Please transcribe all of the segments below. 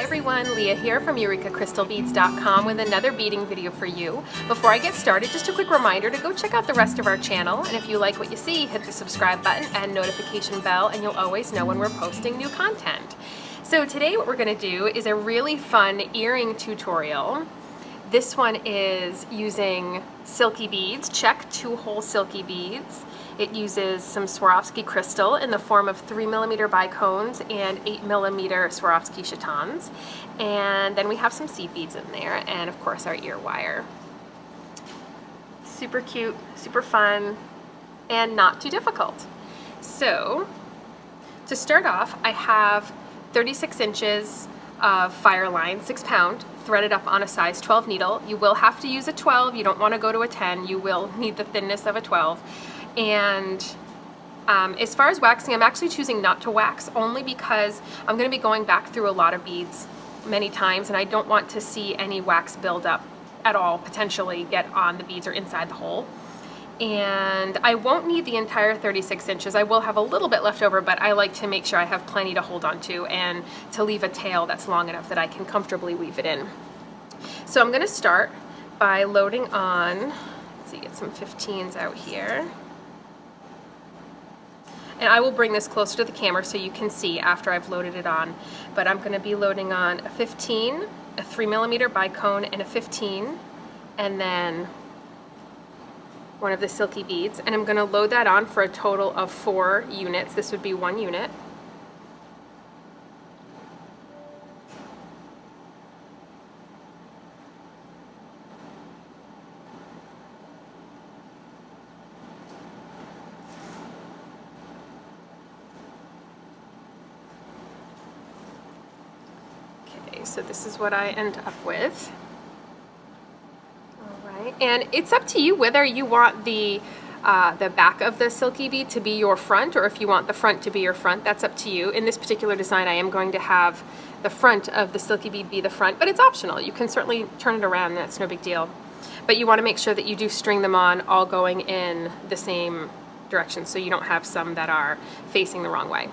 everyone, Leah here from EurekaCrystalBeads.com with another beading video for you. Before I get started, just a quick reminder to go check out the rest of our channel, and if you like what you see, hit the subscribe button and notification bell and you'll always know when we're posting new content. So today what we're going to do is a really fun earring tutorial. This one is using silky beads, Czech 2-hole silky beads. It uses some Swarovski crystal in the form of 3mm bicones and 8mm Swarovski Chatons. And then we have some seed beads in there, and of course our ear wire. Super cute, super fun, and not too difficult. So, to start off, I have 36 inches of fire line, 6-pound, threaded up on a size 12 needle. You will have to use a 12, you don't want to go to a 10, you will need the thinness of a 12. And as far as waxing, I'm actually choosing not to wax only because I'm going to be going back through a lot of beads many times, and I don't want to see any wax build up at all, potentially get on the beads or inside the hole. And I won't need the entire 36 inches. I will have a little bit left over, but I like to make sure I have plenty to hold on to and to leave a tail that's long enough that I can comfortably weave it in. So I'm going to start by loading on, let's see, get some 15s out here. And I will bring this closer to the camera so you can see after I've loaded it on. But I'm going to be loading on a 15, a 3mm bicone, and a 15, and then one of the silky beads. And I'm going to load that on for a total of 4 units. This would be 1 unit. So this is what I end up with. All right, and it's up to you whether you want the back of the silky bead to be your front, or if you want the front to be your front. That's up to you. In this particular design, I am going to have the front of the silky bead be the front, but it's optional. You can certainly turn it around, that's no big deal. But you want to make sure that you do string them on all going in the same direction, so you don't have some that are facing the wrong way.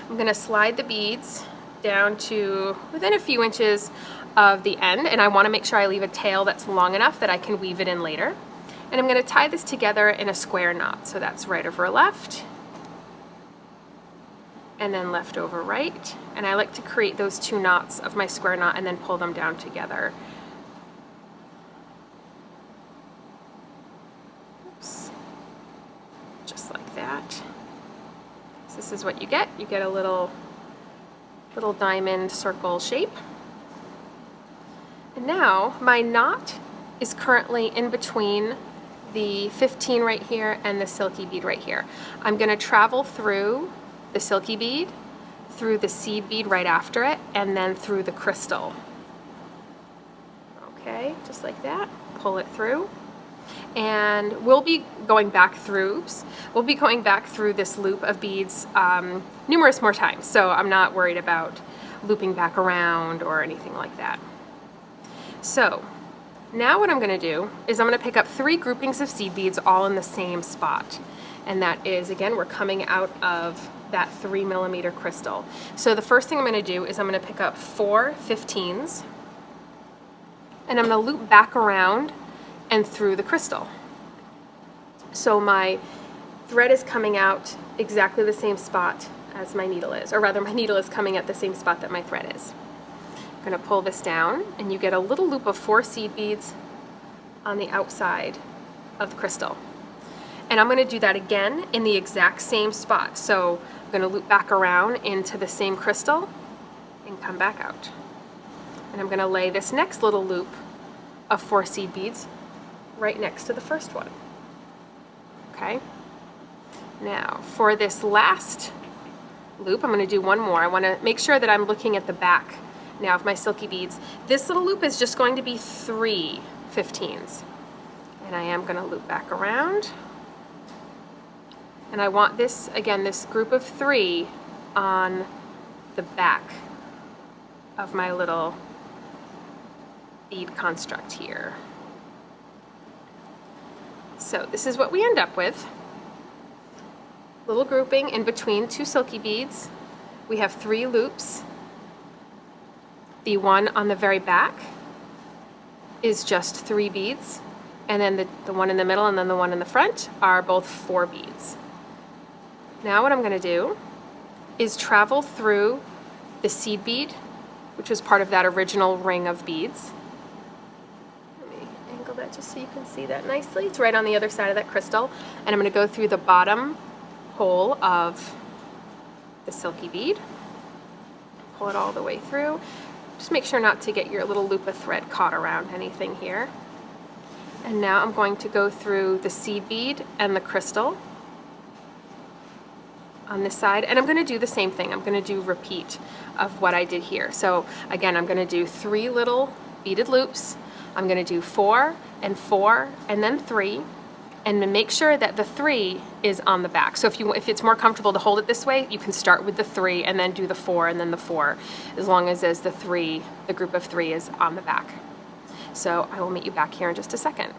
I'm going to slide the beads down to within a few inches of the end, and I want to make sure I leave a tail that's long enough that I can weave it in later. And I'm going to tie this together in a square knot, so that's right over left and then left over right, and I like to create those 2 knots of my square knot and then pull them down together. Oops. Just like that. So this is what you get. You get a little diamond circle shape. And now my knot is currently in between the 15 right here and the silky bead right here. I'm going to travel through the silky bead, through the seed bead right after it, and then through the crystal. Okay, just like that. Pull it through. And we'll be going back through this loop of beads numerous more times, so I'm not worried about looping back around or anything like that. So now what I'm going to do is I'm going to pick up 3 groupings of seed beads all in the same spot, and that is, again, we're coming out of that 3mm crystal. So the first thing I'm going to do is I'm going to pick up 4 15s, and I'm going to loop back around and through the crystal. So my thread is coming out exactly the same spot as my needle is, or rather my needle is coming at the same spot that my thread is. I'm going to pull this down, and you get a little loop of 4 seed beads on the outside of the crystal. And I'm going to do that again in the exact same spot. So I'm going to loop back around into the same crystal and come back out. And I'm going to lay this next little loop of 4 seed beads right next to the first one. Okay? Now, for this last loop, I'm going to do one more. I want to make sure that I'm looking at the back now of my silky beads. This little loop is just going to be 3 15s. And I am going to loop back around. And I want this, again, this group of 3 on the back of my little bead construct here. So this is what we end up with. Little grouping in between 2 silky beads. We have 3 loops The one on the very back is just 3 beads, and then the one in the middle and then the one in the front are both 4 beads. Now what I'm going to do is travel through the seed bead, which was part of that original ring of beads. Let me angle that just so you can see that nicely. It's right on the other side of that crystal, and I'm going to go through the bottom hole of the silky bead, pull it all the way through. Just make sure not to get your little loop of thread caught around anything here. And now I'm going to go through the seed bead and the crystal on this side, and I'm going to do the same thing. I'm going to do repeat of what I did here. So again, I'm going to do 3 little beaded loops. I'm going to do 4 and 4 and then 3, and then make sure that the 3 is on the back. So if it's more comfortable to hold it this way, you can start with the 3 and then do the 4 and then the 4, as long as the group of 3 is on the back. So I will meet you back here in just a second.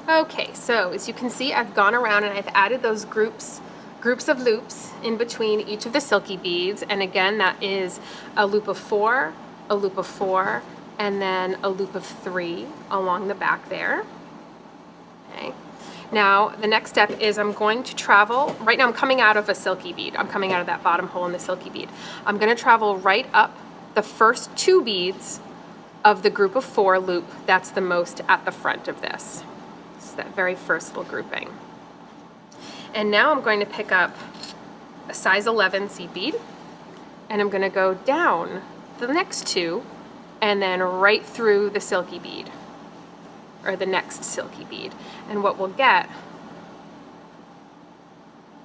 Okay, so as you can see, I've gone around and I've added those groups of loops in between each of the silky beads, and again, that is a loop of 4, a loop of 4, and then a loop of 3 along the back there. Okay. Now the next step is I'm going to travel, right now I'm coming out of a silky bead. I'm coming out of that bottom hole in the silky bead. I'm going to travel right up the first 2 beads of the group of 4 loop that's the most at the front of this. This is that very first little grouping. And now I'm going to pick up a size 11 seed bead, and I'm going to go down the next 2 and then right through the silky bead, or the next silky bead. And what we'll get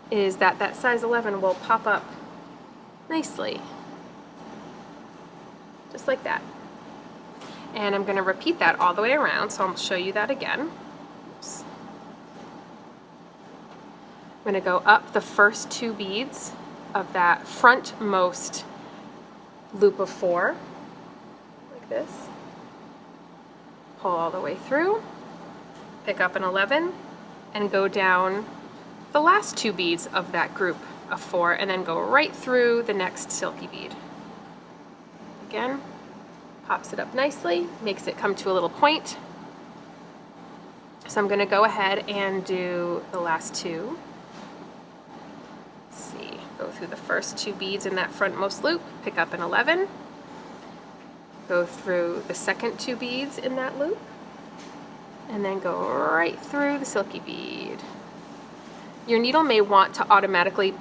is that size 11 will pop up nicely, just like that. And I'm going to repeat that all the way around, so I'll show you that again. Oops. I'm going to go up the first 2 beads of that frontmost loop of 4, like this. Pull all the way through, pick up an 11, and go down the last 2 beads of that group of 4, and then go right through the next silky bead. Again, pops it up nicely, makes it come to a little point. So I'm going to go ahead and do the last 2. Let's see, go through the first 2 beads in that frontmost loop, pick up an 11, go through the second 2 beads in that loop, and then go right through the silky bead. Your needle may want to automatically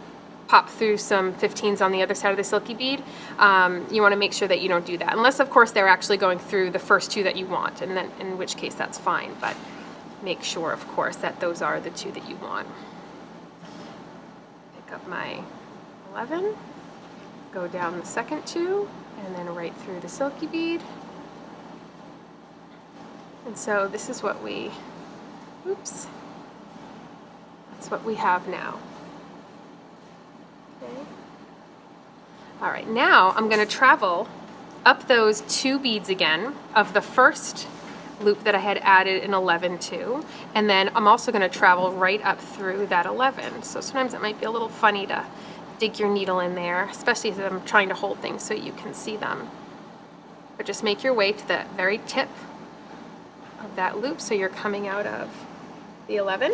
pop through some 15s on the other side of the silky bead. You want to make sure that you don't do that, unless of course they're actually going through the first 2 that you want, and then in which case that's fine, but make sure of course that those are the 2 that you want. Pick up my 11, go down the second 2, and then right through the silky bead. And so this is what we, oops, that's what we have now. Okay. All right, now I'm going to travel up those 2 beads again of the first loop that I had added an 11 to, and then I'm also going to travel right up through that 11. So sometimes it might be a little funny to dig your needle in there, especially as I'm trying to hold things so you can see them. But just make your way to the very tip of that loop so you're coming out of the 11.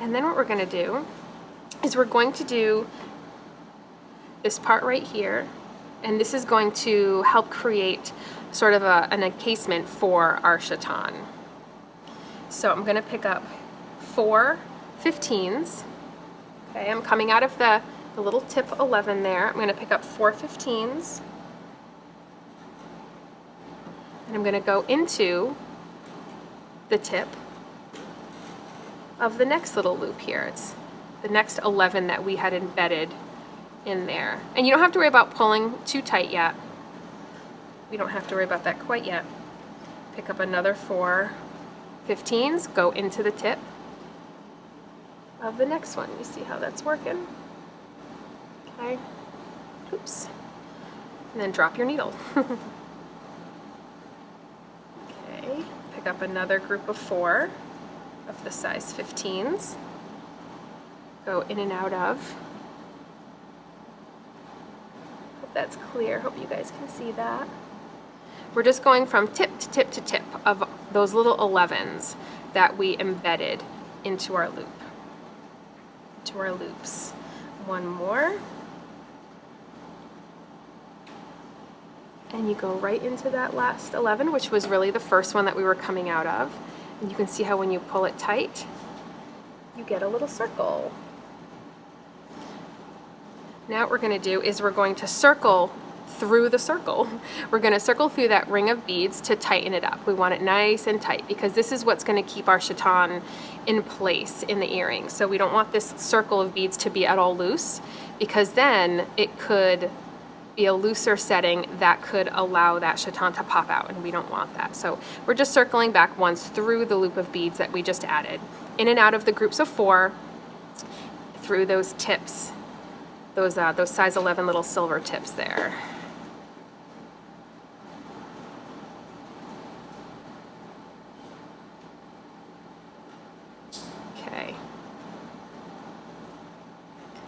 And then what we're going to do is we're going to do this part right here, and this is going to help create sort of an encasement for our chaton. So I'm going to pick up 4 15s. Okay, I'm coming out of the little tip 11 there. I'm going to pick up 4 15s, and I'm going to go into the tip of the next little loop here. It's the next 11 that we had embedded in there. And you don't have to worry about pulling too tight yet. We don't have to worry about that quite yet. Pick up another 4 15s, go into the tip of the next one. You see how that's working? Okay. Oops. And then drop your needle. Okay. Pick up another group of 4 of the size 15s. Go in and out of. that's clear. Hope you guys can see that. We're just going from tip to tip to tip of those little 11s that we embedded into our loop, to our loops. One more. And you go right into that last 11, which was really the first one that we were coming out of. And you can see how when you pull it tight, you get a little circle. Now what we're going to do is we're going to circle through the circle. We're going to circle through that ring of beads to tighten it up. We want it nice and tight because this is what's going to keep our chaton in place in the earring. So we don't want this circle of beads to be at all loose, because then it could be a looser setting that could allow that chaton to pop out, and we don't want that. So we're just circling back once through the loop of beads that we just added, in and out of the groups of 4, through those tips, those size 11 little silver tips there. Okay,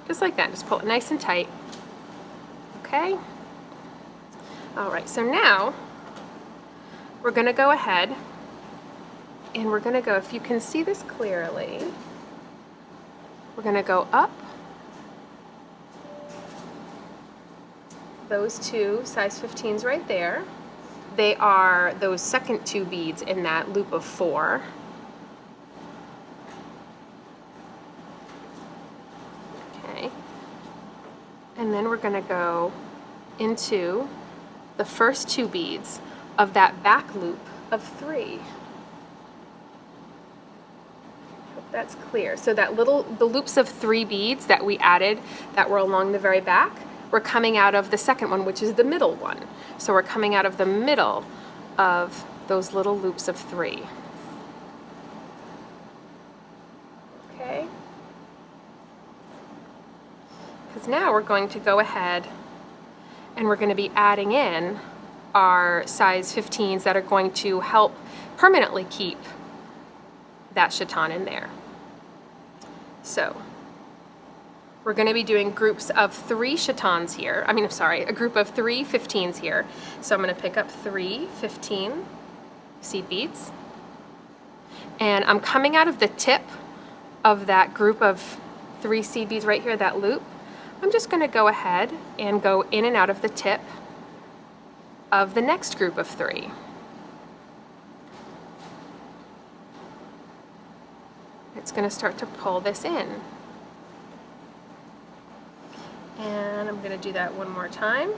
just like that. Just pull it nice and tight. Okay. All right, so now we're going to go ahead and we're going to go, if you can see this clearly, we're going to go up those 2 size 15s right there. They are those second 2 beads in that loop of 4. Okay. And then we're going to go into the first 2 beads of that back loop of 3. Hope that's clear. So that the loops of 3 beads that we added that were along the very back, we're coming out of the second one, which is the middle one. So we're coming out of the middle of those little loops of 3. Okay. Because now we're going to go ahead and we're going to be adding in our size 15s that are going to help permanently keep that chaton in there. So we're going to be doing groups of 3 chatons here. A group of 3 15s here. So I'm going to pick up 3 15 seed beads, and I'm coming out of the tip of that group of 3 seed beads right here, that loop. I'm just going to go ahead and go in and out of the tip of the next group of 3. It's going to start to pull this in. And I'm going to do that one more time.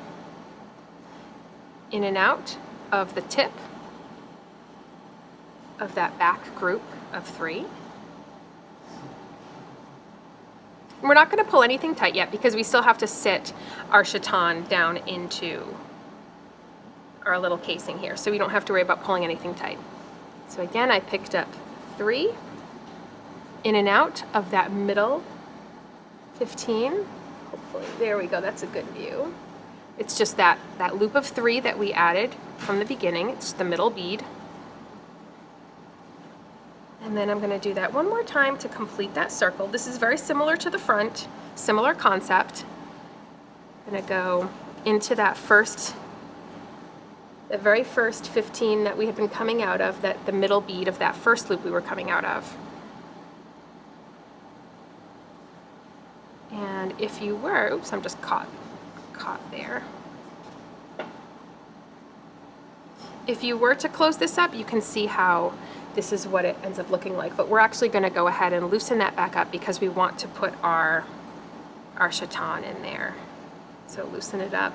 In and out of the tip of that back group of 3. We're not going to pull anything tight yet because we still have to sit our chaton down into our little casing here, so we don't have to worry about pulling anything tight. So again, I picked up 3 in and out of that middle 15. Hopefully, there we go, that's a good view. It's just that loop of 3 that we added from the beginning. It's the middle bead. And then I'm going to do that one more time to complete that circle. This is very similar to the front, similar concept. I'm going to go into that the very first 15 that we had been coming out of, the middle bead of that first loop we were coming out of. And if you were, oops, I'm just caught there. If you were to close this up, you can see how this is what it ends up looking like. But we're actually going to go ahead and loosen that back up because we want to put our chaton in there. So loosen it up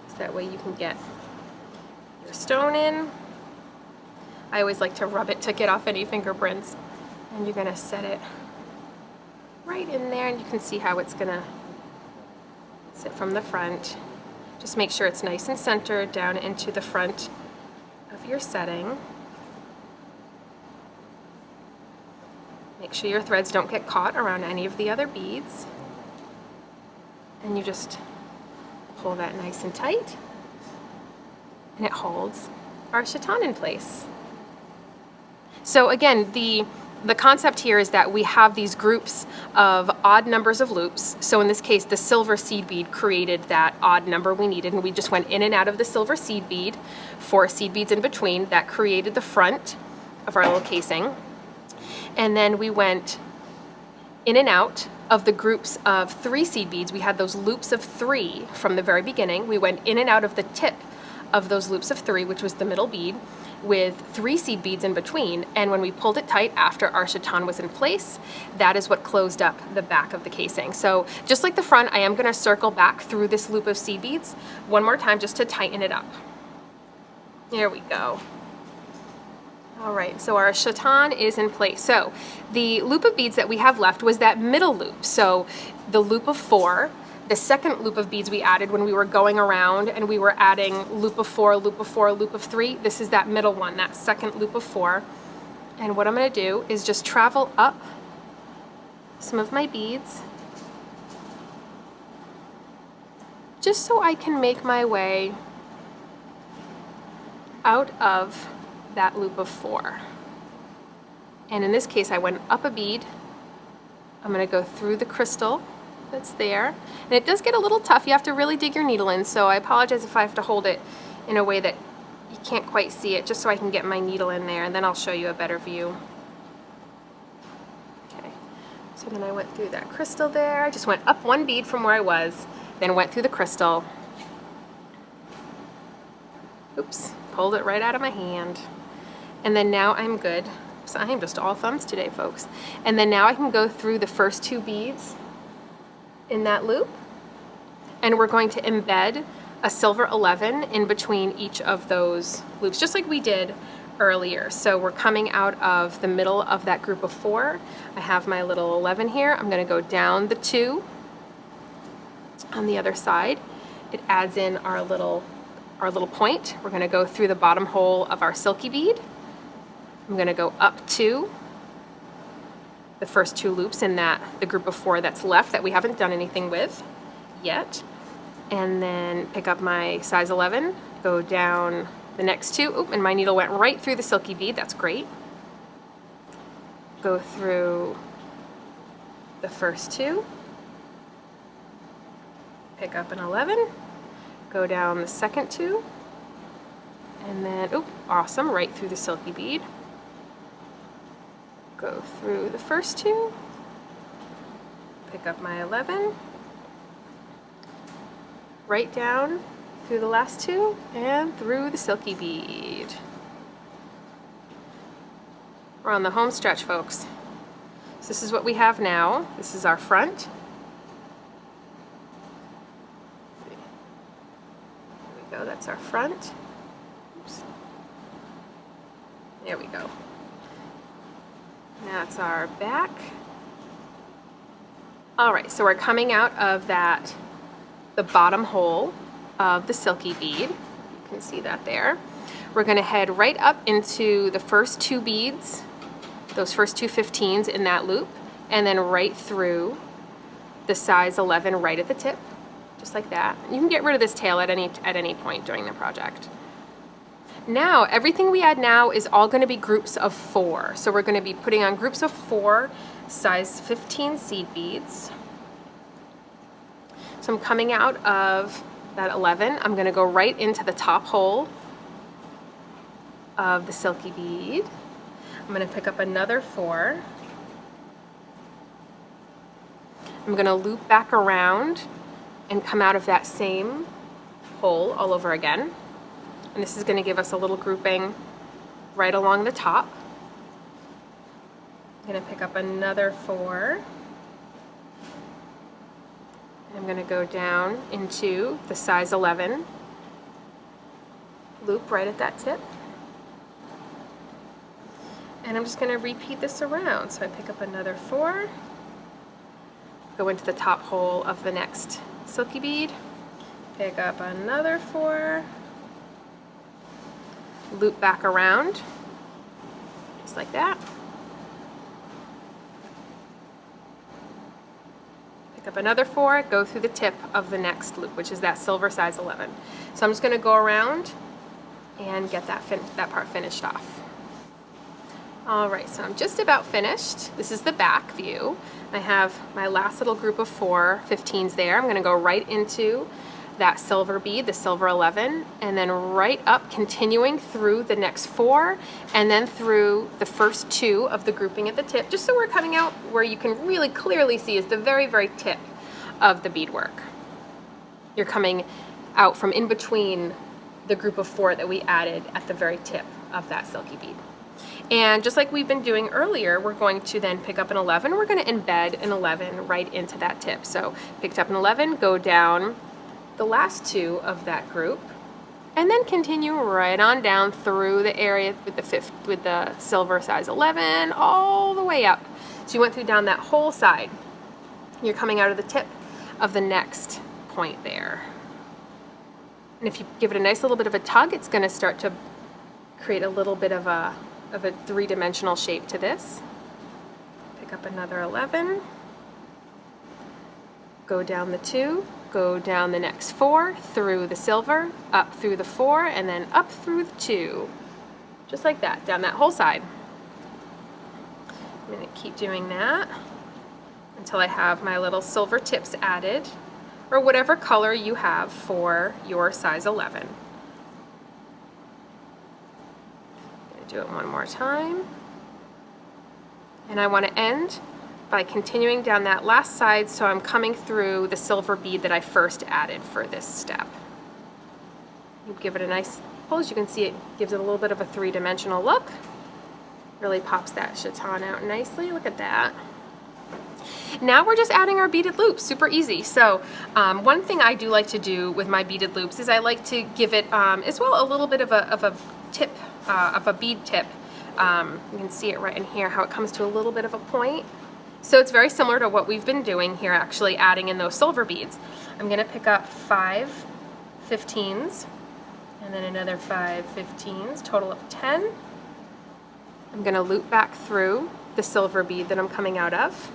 so that way you can get your stone in. I always like to rub it to get off any fingerprints. And you're going to set it right in there, and you can see how it's going to sit from the front. Just make sure it's nice and centered down into the front of your setting. Make sure your threads don't get caught around any of the other beads. And you just pull that nice and tight, and it holds our chaton in place. So again, the the concept here is that we have these groups of odd numbers of loops. So in this case, the silver seed bead created that odd number we needed, and we just went in and out of the silver seed bead, 4 seed beads in between. That created the front of our little casing. And then we went in and out of the groups of 3 seed beads. We had those loops of 3 from the very beginning. We went in and out of the tip of those loops of 3, which was the middle bead, with 3 seed beads in between. And when we pulled it tight after our chaton was in place, that is what closed up the back of the casing. So just like the front, I am going to circle back through this loop of seed beads one more time just to tighten it up. There we go. All right, so our chaton is in place. So the loop of beads that we have left was that middle loop. So the loop of 4, the second loop of beads we added when we were going around and we were adding loop of 4, loop of 4, loop of 3. This is that middle one, that second loop of 4. And what I'm going to do is just travel up some of my beads just so I can make my way out of that loop of 4. And in this case, I went up a bead. I'm going to go through the crystal that's there. And it does get a little tough. You have to really dig your needle in, so I apologize if I have to hold it in a way that you can't quite see it, just so I can get my needle in there, and then I'll show you a better view. Okay, so then I went through that crystal there. I just went up 1 bead from where I was, then went through the crystal. Oops, pulled it right out of my hand. And then now I'm good. So I am just all thumbs today, folks. And then now I can go through the first 2 beads in that loop, and we're going to embed a silver 11 in between each of those loops, just like we did earlier. So we're coming out of the middle of that group of 4. I have my little 11 here. I'm going to go down the 2 on the other side. It adds in our little point. We're going to go through the bottom hole of our silky bead. I'm going to go up to the first 2 loops in the group of 4 that's left that we haven't done anything with yet, and then pick up my size 11, go down the next 2. Oop, and my needle went right through the silky bead. That's great. Go through the first 2, pick up an 11, go down the second 2, and then, oop, awesome, right through the silky bead. Go through the first 2, pick up my 11, right down through the last 2, and through the silky bead. We're on the home stretch, folks. So this is what we have now. This is our front. There we go, that's our front. Oops. There we go. That's our back. All right, so we're coming out of the bottom hole of the silky bead. You can see that there. We're going to head right up into the first 2 beads, those first 2 15s in that loop, and then right through the size 11 right at the tip, just like that. You can get rid of this tail at any point during the project. Now, everything we add now is all going to be groups of 4. So we're going to be putting on groups of 4 size 15 seed beads. So I'm coming out of that 11. I'm going to go right into the top hole of the silky bead. I'm going to pick up another 4. I'm going to loop back around and come out of that same hole all over again. And this is going to give us a little grouping right along the top. I'm going to pick up another 4. And I'm going to go down into the size 11 loop right at that tip. And I'm just going to repeat this around. So I pick up another 4, go into the top hole of the next silky bead, pick up another 4, loop back around, just like that. Pick up another 4, go through the tip of the next loop, which is that silver size 11. So I'm just going to go around and get that part finished off. All right, so I'm just about finished. This is the back view. I have my last little group of 4 15s there. I'm gonna go right into that silver bead, the silver 11, and then right up, continuing through the next 4, and then through the first 2 of the grouping at the tip, just so we're coming out where you can really clearly see is the very, very tip of the beadwork. You're coming out from in between the group of 4 that we added at the very tip of that silky bead. And just like we've been doing earlier, we're going to then pick up an 11. We're going to embed an 11 right into that tip. So picked up an 11, go down the last 2 of that group, and then continue right on down through the area with the silver size 11 all the way up. So you went through down that whole side. You're coming out of the tip of the next point there. And if you give it a nice little bit of a tug, it's going to start to create a little bit of a 3-dimensional shape to this. Pick up another 11, go down the 2, go down the next 4, through the silver, up through the 4, and then up through the 2. Just like that, down that whole side. I'm going to keep doing that until I have my little silver tips added, or whatever color you have for your size 11. Do it one more time. And I want to end by continuing down that last side, so I'm coming through the silver bead that I first added for this step. You give it a nice pull. As you can see, it gives it a little bit of a 3-dimensional look. Really pops that chaton out nicely. Look at that. Now we're just adding our beaded loops, super easy. So one thing I do like to do with my beaded loops is I like to give it as well a little bit of a tip, of a bead tip. You can see it right in here, how it comes to a little bit of a point. So it's very similar to what we've been doing here, actually adding in those silver beads. I'm gonna pick up 5 15s, and then another 5 15s, total of 10. I'm gonna loop back through the silver bead that I'm coming out of.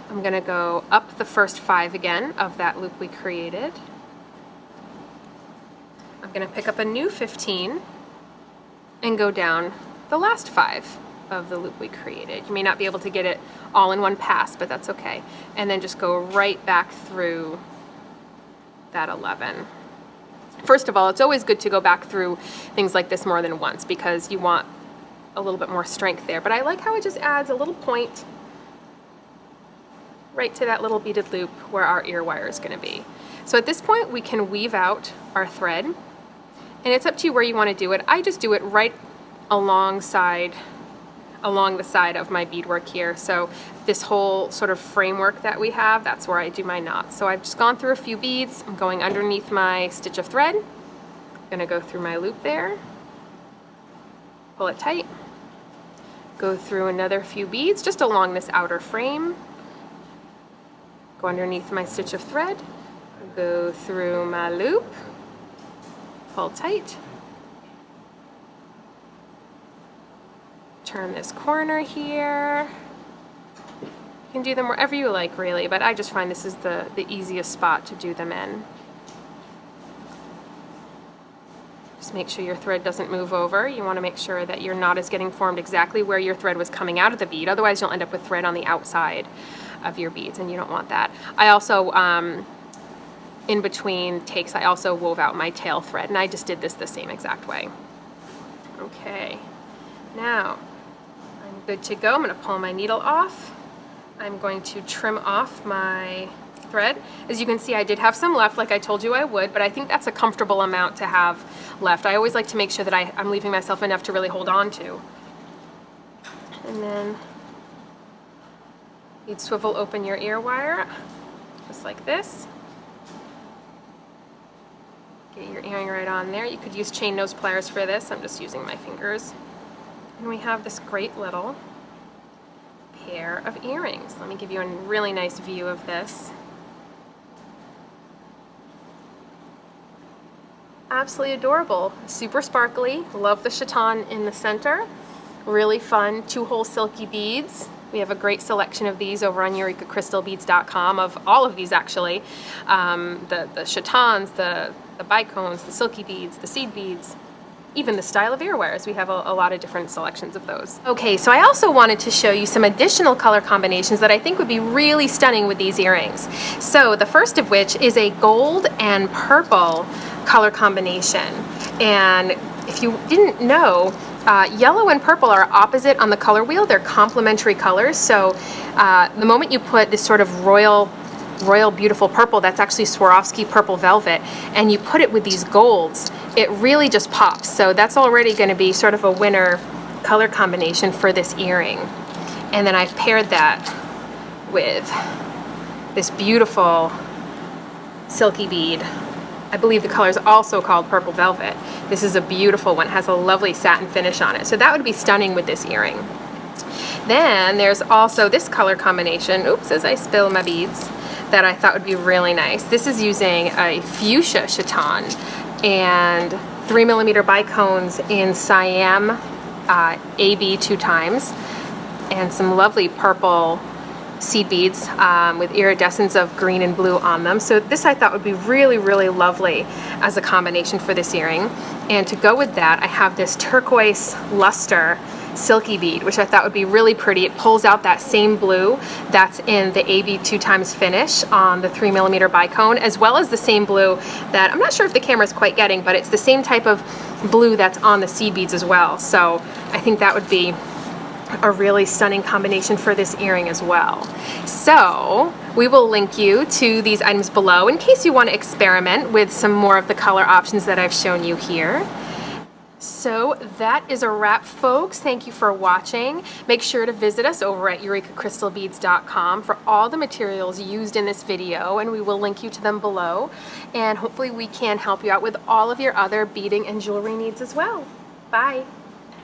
I'm gonna go up the first 5 again of that loop we created. I'm gonna pick up a new 15 and go down the last 5 of the loop we created. You may not be able to get it all in one pass, but that's okay. And then just go right back through that 11. First of all, it's always good to go back through things like this more than once because you want a little bit more strength there. But I like how it just adds a little point right to that little beaded loop where our ear wire is going to be. So at this point we can weave out our thread, and it's up to you where you want to do it. I just do it right along the side of my beadwork here. So this whole sort of framework that we have, that's where I do my knots. So I've just gone through a few beads. I'm going underneath my stitch of thread. I'm going to go through my loop there, pull it tight, go through another few beads just along this outer frame, go underneath my stitch of thread, go through my loop, pull tight, turn this corner here. You can do them wherever you like, really, but I just find this is the easiest spot to do them in. Just make sure your thread doesn't move over. You want to make sure that your knot is getting formed exactly where your thread was coming out of the bead. Otherwise, you'll end up with thread on the outside of your beads, and you don't want that. I also, in between takes, I also wove out my tail thread, and I just did this the same exact way. Okay, now I'm good to go. I'm going to pull my needle off. I'm going to trim off my thread. As you can see, I did have some left like I told you I would, but I think that's a comfortable amount to have left. I always like to make sure that I'm leaving myself enough to really hold on to. And then you'd swivel open your ear wire, just like this. Get your earring right on there. You could use chain nose pliers for this. I'm just using my fingers. And we have this great little pair of earrings. Let me give you a really nice view of this. Absolutely adorable, super sparkly. Love the chaton in the center. Really fun 2-hole silky beads. We have a great selection of these over on EurekaCrystalBeads.com, of all of these actually. The chatons, the bicones, the silky beads, the seed beads. even the style of earwears. We have a lot of different selections of those. Okay, so I also wanted to show you some additional color combinations that I think would be really stunning with these earrings. So the first of which is a gold and purple color combination. And if you didn't know, yellow and purple are opposite on the color wheel. They're complementary colors. So the moment you put this sort of royal beautiful purple, that's actually Swarovski purple velvet, and you put it with these golds, it really just pops. So that's already going to be sort of a winner color combination for this earring. And then I've paired that with this beautiful silky bead. I believe the color is also called purple velvet. This is a beautiful one, it has a lovely satin finish on it. So that would be stunning with this earring. Then there's also this color combination, oops, as I spill my beads, that I thought would be really nice. This is using a fuchsia chaton and 3mm bicones in Siam AB 2 times, and some lovely purple seed beads with iridescence of green and blue on them. So this I thought would be really, really lovely as a combination for this earring. And to go with that, I have this turquoise luster silky bead, which I thought would be really pretty. It pulls out that same blue that's in the AB 2 times finish on the 3mm bicone, as well as the same blue that I'm not sure if the camera's quite getting, but it's the same type of blue that's on the seed beads as well. So I think that would be a really stunning combination for this earring as well. So we will link you to these items below in case you want to experiment with some more of the color options that I've shown you here. So that is a wrap, folks. Thank you for watching. Make sure to visit us over at eurekacrystalbeads.com for all the materials used in this video, and we will link you to them below. And hopefully we can help you out with all of your other beading and jewelry needs as well. Bye.